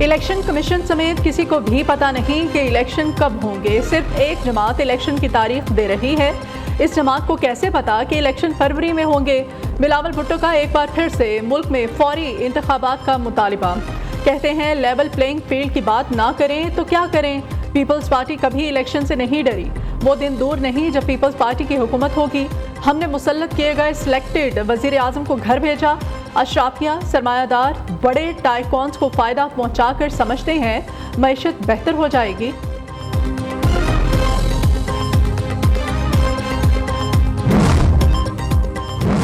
Election commission समेत किसी को भी पता नहीं कि इलेक्शन कब होंगे। सिर्फ एक जमात इलेक्शन की तारीख दे रही है। इस जमात को कैसे पता कि इलेक्शन फरवरी में होंगे। बिलावल भुट्टो का एक बार फिर से मुल्क में फौरी इंतखाबात का मुतालिबा। कहते हैं लेवल प्लेइंग फील्ड की बात ना करें तो क्या करें। पीपल्स पार्टी कभी इलेक्शन से नहीं डरी। वो दिन दूर नहीं जब पीपल्स पार्टी की हुकूमत होगी। हमने मुसल्लत किए गए सिलेक्टेड वजीर आजम को घर भेजा। अशराफिया सरमायादार बड़े टाइकॉन्स को फ़ायदा पहुंचाकर समझते हैं मईशत बेहतर हो जाएगी।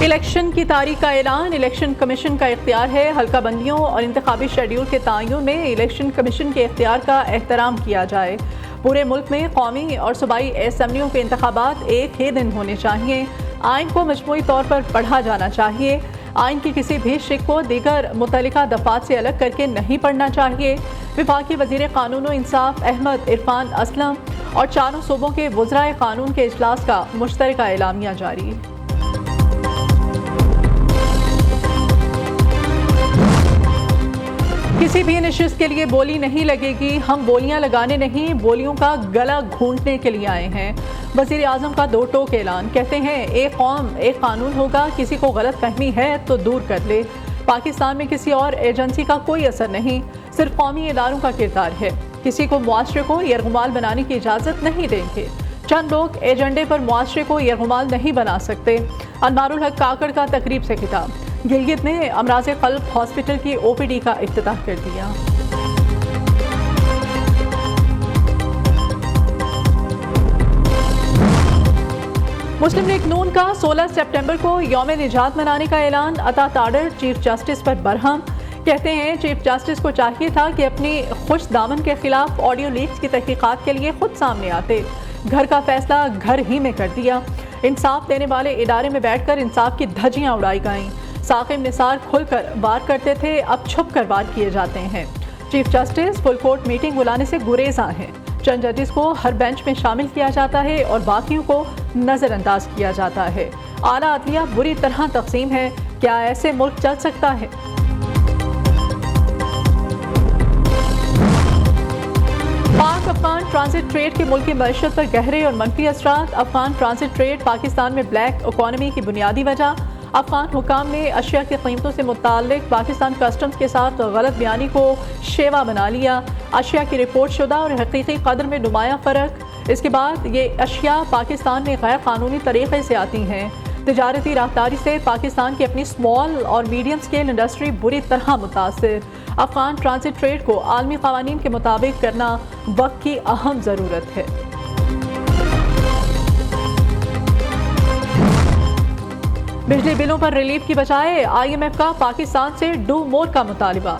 इलेक्शन की तारीख का ऐलान इलेक्शन कमीशन का इख्तियार है। हल्का बंदियों और इंतखाबी शेड्यूल के तयन में इलेक्शन कमीशन के इख्तियार का एहतराम किया जाए। पूरे मुल्क में कौमी और सूबाई असम्बलियों के इंतखाबात एक ही दिन होने चाहिए। आइन को मजमूई तौर पर पढ़ा जाना चाहिए। आइन की किसी भी शिक को दीगर मुतल्लिका दफ़ात से अलग करके नहीं पढ़ना चाहिए। विफाकी वज़ीर क़ानून व इंसाफ अहमद इरफान असलम और चारों सूबों के वज़राए क़ानून के इजलास का मुश्तरका एलामिया जारी। किसी भी नशिस्त के लिए बोली नहीं लगेगी। हम बोलियां लगाने नहीं, बोलियों का गला घूंटने के लिए आए हैं। वज़ीर आज़म का दो टोक ऐलान। कहते हैं एक कौम एक कानून होगा। किसी को गलत फहमी है तो दूर कर ले। पाकिस्तान में किसी और एजेंसी का कोई असर नहीं, सिर्फ कौमी इदारों का किरदार है। किसी को मुआशरे को यरगुमाल बनाने की इजाज़त नहीं देंगे। चंद लोग एजेंडे पर मुआशरे को यरगुमाल नहीं बना सकते। अनवारुल हक काकड़ का तकरीब से खिताब। गिलगित ने अमराज़े क़ल्ब हॉस्पिटल की OPD का इफ्तिताह कर दिया। मुस्लिम लीग नून का 16 सितंबर को यौम निजात मनाने का ऐलान। अता ताडर चीफ जस्टिस पर बरहम। कहते हैं चीफ जस्टिस को चाहिए था कि अपनी खुश दामन के खिलाफ ऑडियो लीक्स की तहकीकात के लिए खुद सामने आते। घर का फैसला घर ही में कर दिया। इंसाफ देने वाले इदारे में बैठकर इंसाफ की धज्जियां उड़ाई गईं। साकिब निसार खुलकर वार करते थे, अब छुप कर वार किए जाते हैं। Chief justice full court meeting बुलाने से गुरेज़ा हैं। चंद जजेस को हर बेंच में शामिल किया जाता है और बाकियों को नज़रअंदाज किया जाता है। आला अदलिया बुरी तरह तकसीम है। क्या ऐसे मुल्क चल सकता है? पाक अफगान ट्रांजिट ट्रेड के मुल्की मईशत पर गहरे और मनफी असरात। अफगान ट्रांजिट ट्रेड पाकिस्तान में ब्लैक इकॉनमी की बुनियादी वजह। अफगान हुकाम ने अशिया की कीमतों से मुताल्लिक पाकिस्तान कस्टम्स के साथ गलत बयानी को शेवा बना लिया। अशिया की रिपोर्ट शुदा और हकीकी कदर में नुमाया फ़र्क। इसके बाद ये अशिया पाकिस्तान में गैर कानूनी तरीक़े से आती हैं। तिजारती राहदारी से पाकिस्तान की अपनी स्मॉल और मीडियम स्केल इंडस्ट्री बुरी तरह मुतासिर। अफगान ट्रांजिट ट्रेड को आलमी क़वानीन के मुताबिक करना वक्त की अहम ज़रूरत है। बिजली बिलों पर रिलीफ की बजाय IMF का पाकिस्तान से डू मोर का मुतालिबा।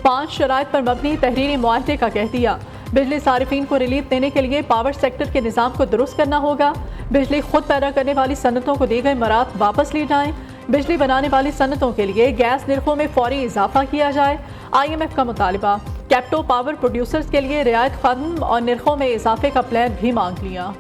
5 शराइत पर मबनी तहरीरी मुआहदे का कह दिया। बिजली सारिफीन को रिलीफ देने के लिए पावर सेक्टर के निज़ाम को दुरुस्त करना होगा। बिजली खुद पैदा करने वाली सनतों को दी गई मरात वापस ली जाएं। बिजली बनाने वाली सनतों के लिए गैस निर्खों में फौरी इजाफा किया जाए। IMF का मुतालिबा। कैप्टो पावर प्रोड्यूसर्स के लिए रियायत खत्म और निर्खों में इजाफे का प्लान भी मांग लिया।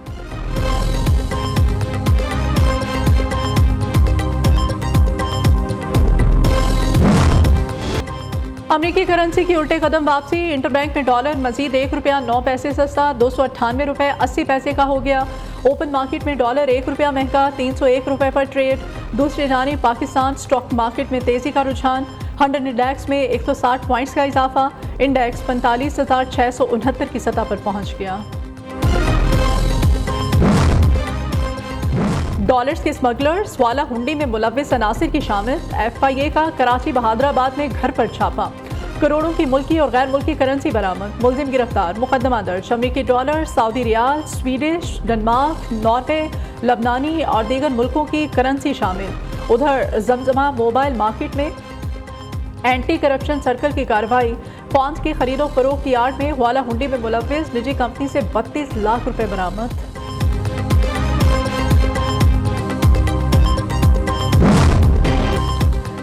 अमरीकी करेंसी की उल्टे कदम वापसी। इंटरबैंक में डॉलर मजीद ₹1.09 सस्ता 298 रुपये 80 पैसे का हो गया। ओपन मार्केट में डॉलर ₹1 महंगा 301 रुपये पर ट्रेड। दूसरी जानिब पाकिस्तान स्टॉक मार्केट में तेजी का रुझान। 100 इंडेक्स में 160 पॉइंट्स का इजाफा। इंडेक्स 45,669 की सतह पर पहुंच गया। डॉलर्स के स्मगलर स्वाला हुंडी में मुलव्विस अनासिर की शामिल। FIA का कराची बहादुराबाद में घर पर छापा। करोड़ों की मुल्की और गैर मुल्की करेंसी बरामद। मुलजिम गिरफ्तार। मुकदमा दर्ज। अमरीकी डॉलर, सऊदी रियाल, स्वीडिश, डेनमार्क, नॉर्वे, लबनानी और दीगर मुल्कों की करेंसी शामिल। उधर जमजमा मोबाइल मार्केट में एंटी करप्शन सर्कल की कार्रवाई। फॉन्स की खरीदो फरोख्त की आड़ में हवाला हुंडी में मुलव्विस निजी कंपनी से 32 लाख रुपए बरामद।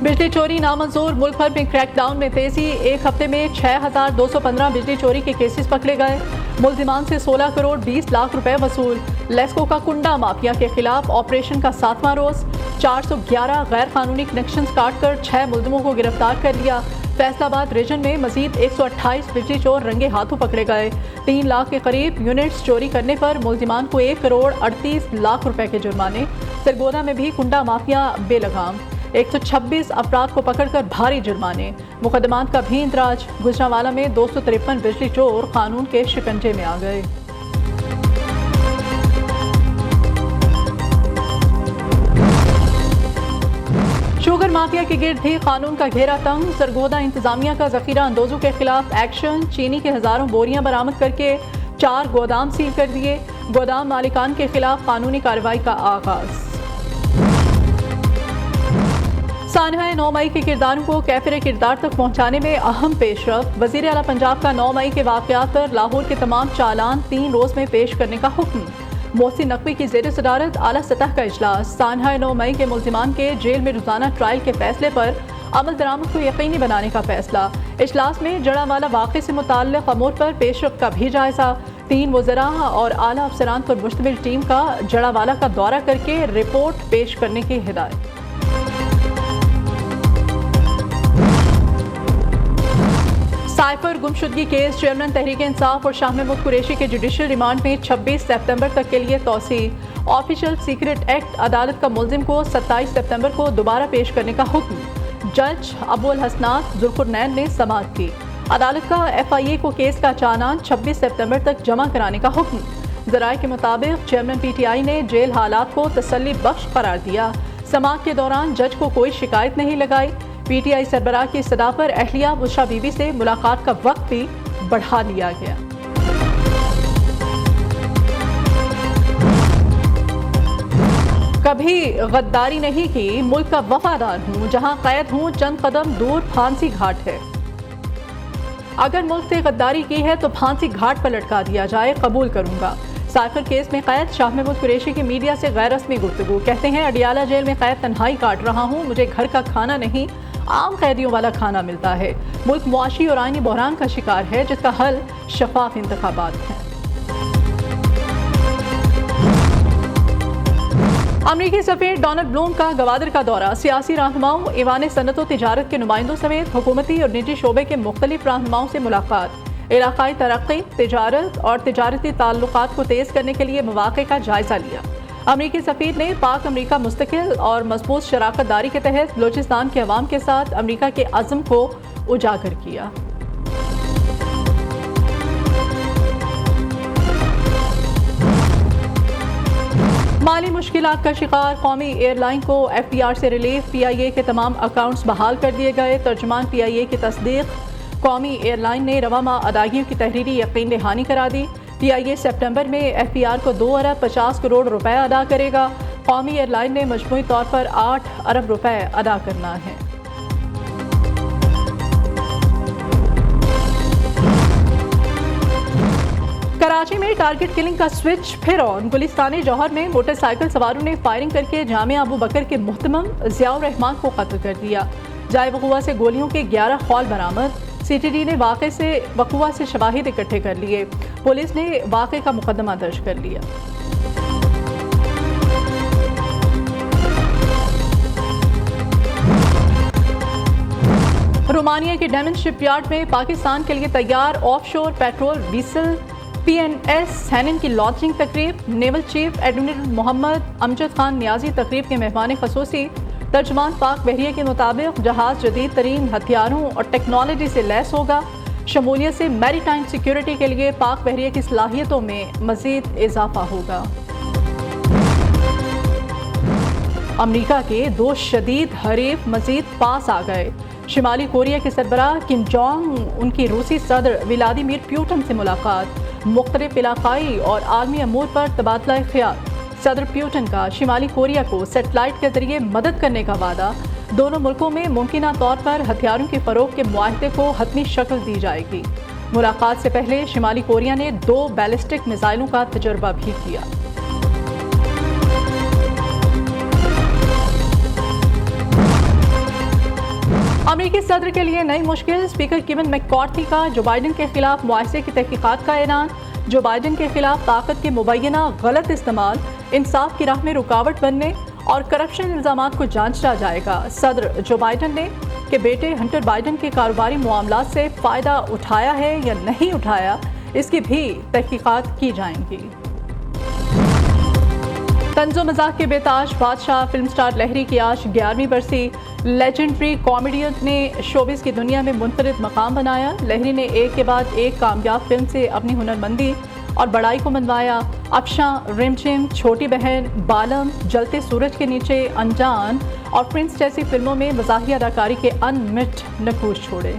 बिजली चोरी नामंजूर। मुल्क भर में क्रैकडाउन में तेजी। एक हफ्ते में 6,215 बिजली चोरी के केसेस पकड़े गए। मुल्जिमान से 16 करोड़ 20 लाख रुपए वसूल। लेस्को का कुंडा माफिया के खिलाफ ऑपरेशन का 7वां रोज। 411 गैर कानूनी कनेक्शन काट कर 6 मुल्जिमों को गिरफ्तार कर लिया। फैसलाबाद रीजन में मजीद 128 बिजली चोर रंगे हाथों पकड़े गए। 3 लाख के करीब यूनिट्स चोरी करने पर मुल्जिमान को 1 करोड़ 38 लाख रुपए के जुर्माने। सरगोदा में भी कुंडा माफिया बेलगाम, 126 अफराद को पकड़कर भारी जुर्माने। मुकदमात का भी इंदराज। गुजरांवाला में 253 बिजली चोर कानून के शिकंजे में आ गए। शुगर माफिया के गिर्द भी कानून का घेरा तंग। सरगोदा इंतजामिया का जखीरा अंदोजों के खिलाफ एक्शन। चीनी के हजारों बोरियां बरामद करके 4 गोदाम सील कर दिए। गोदाम मालिकान के खिलाफ कानूनी कार्रवाई का आगाज। सानहा 9 मई के किरदारों को कैफिर किरदार तक पहुंचाने में अहम पेशरफ। वजीर आला पंजाब का 9 मई के वाकयात पर लाहौर के तमाम चालान 3 रोज में पेश करने का हुक्म। मोहसिन नकवी की जेर सदारत आला सतह का इजलास। सानहा 9 मई के मुल्जिमान के जेल में रोजाना ट्रायल के फैसले पर अमल दरामद को यकीनी बनाने का फैसला। इजलास में जड़ावाला वाक़े से मुताल्लिक़ अमूर पर पेशरफ का भी जायजा। 3 वज़रा और आला अफसरान पर मुश्तमिल टीम का जड़ावाला का दौरा करके रिपोर्ट पेश करने की हिदायत। साइफर गुमशुदगी केस चेयरमैन तहरीक इंसाफ और शाह महमूद कुरैशी के जुडिशल रिमांड में 26 सितंबर तक के लिए तौसी। ऑफिशियल सीक्रेट एक्ट अदालत का मुल्जिम को 27 सितंबर को दोबारा पेश करने का हुक्म। जज अबुल हसनात जुल्फुरनैन ने समाअत की। अदालत का FIA को केस का चालान 26 सितंबर तक जमा कराने का हुक्म। ज़राए के मुताबिक चेयरमैन PTI ने जेल हालात को तसल्ली बख्श करार दिया। समाअत के दौरान जज को कोई शिकायत नहीं लगाई। PTI सरबराह की सदा पर अहलिया बुशरा बीबी से मुलाकात का वक्त भी बढ़ा लिया गया। कभी गद्दारी नहीं की, मुल्क का वफादार हूँ, जहाँ कैद हूँ चंद कदम दूर फांसी घाट है। अगर मुल्क से गद्दारी की है तो फांसी घाट पर लटका दिया जाए, कबूल करूंगा। साइफर केस में कैद शाह महमूद कुरैशी की मीडिया से गैर रस्मी गुफ्तगू। कहते हैं अडियाला जेल में कैद तन्हाई काट रहा हूँ, मुझे घर का खाना नहीं आम कैदियों वाला खाना मिलता है। मुल्क मुआशी और आईनी बहरान का शिकार है जिसका हल शफाफ इंतखाबात है। अमरीकी सफीर डोनाल्ड ब्लूम का गवादर का दौरा। सियासी रहनुमाओं, ईवान सनत व तिजारत के नुमाइंदों समेत हुकूमती और निजी शोबे के मुख्तलिफ रहनुमाओं से मुलाकात। इलाकाई तरक्की, तिजारत और तिजारती ताल्लुकात को तेज करने के लिए मौक़े का जायजा लिया। अमरीकी सफीर ने पाक अमरीका मुस्तकिल और मजबूत शराकत दारी के तहत बलोचिस्तान के अवाम के साथ अमरीका के अज़्म को उजागर किया। माली मुश्किलात का शिकार कौमी एयरलाइन को FBR से रिलीफ। PIA के तमाम अकाउंट्स बहाल कर दिए गए। तर्जुमान PIA की तस्दीक। कौमी एयरलाइन ने रवा माह अदायगियों की तहरीरी यकीन दहानी करा दी। PIA सितंबर में FBR को 2 अरब 50 करोड़ रुपए अदा करेगा। कौमी एयरलाइन ने मजमूई तौर पर 8 अरब रुपए अदा करना है। कराची में टारगेट किलिंग का स्विच फिर ऑन। गुलिस्तानी जौहर में मोटरसाइकिल सवारों ने फायरिंग करके जामिया अबू बकर के मुहतमम ज़ियाउर रहमान को कत्ल कर दिया। जाए वक़ुआ से गोलियों के 11 खौल बरामद। CTD ने वक़ुआ से शवाहिद इकट्ठे कर लिए। पुलिस ने वाक़े का मुकदमा दर्ज कर लिया। रोमानिया के डेमन शिपयार्ड में पाकिस्तान के लिए तैयार ऑफशोर पेट्रोल वेसल PNS हैनन की लॉन्चिंग तकरीब। Naval chief admiral Mohammad Amjad Khan Niazi तकरीब के मेहमान खसूसी। तर्जुमान पाक बहरिया के मुताबिक जहाज जदीद तरीन हथियारों और टेक्नोलॉजी से लैस होगा। शमूलियत से मैरीटाइम सिक्योरिटी के लिए पाक बहरिया की सलाहियतों में मजीद इजाफा होगा। अमरीका के 2 शदीद हरीफ मजीद पास आ गए। शिमाली कोरिया के सरबराह किम जोंग उनकी रूसी सदर व्लादिमीर पुतिन से मुलाकात। मुख्तलिफ इलाकाई और आलमी अमूर पर तबादला ख्याल। सदर पुतिन का शिमाली कोरिया को सेटेलाइट के जरिए मदद करने का वादा। दोनों मुल्कों में मुमकिना तौर पर हथियारों की फरोख्त के मुआहदे को हतमी शक्ल दी जाएगी। मुलाकात से पहले शिमाली कोरिया ने 2 बैलिस्टिक मिसाइलों का तजर्बा भी किया। अमरीकी सदर के लिए नई मुश्किल। स्पीकर केविन मैककार्थी का जो बाइडन के खिलाफ मुआवजे की तहकीकात का ऐलान। जो बाइडन के खिलाफ ताकत के मुबैना गलत इस्तेमाल इंसाफ की राह में रुकावट बनने और करप्शन इल्जामात को जांचा जाएगा। सदर जो बाइडन ने के बेटे हंटर बाइडन के कारोबारी मामलात से फ़ायदा उठाया है या नहीं उठाया, इसकी भी तहकीकात की जाएंगी। तंज़ो मज़ाक के बेताज बादशाह फिल्म स्टार लहरी की आज 11वीं बरसी। लेजेंडरी कॉमेडियन ने शोबिस की दुनिया में मुनफरिद मकाम बनाया। लहरी ने एक के बाद एक कामयाब फिल्म से अपनी हुनरमंदी और बड़ाई को मनवाया। अफशां, रिमझिम, छोटी बहन, बालम, जलते सूरज के नीचे, अनजान और प्रिंस जैसी फिल्मों में मज़ाहिया अदाकारी के अनमिट नकूश छोड़े।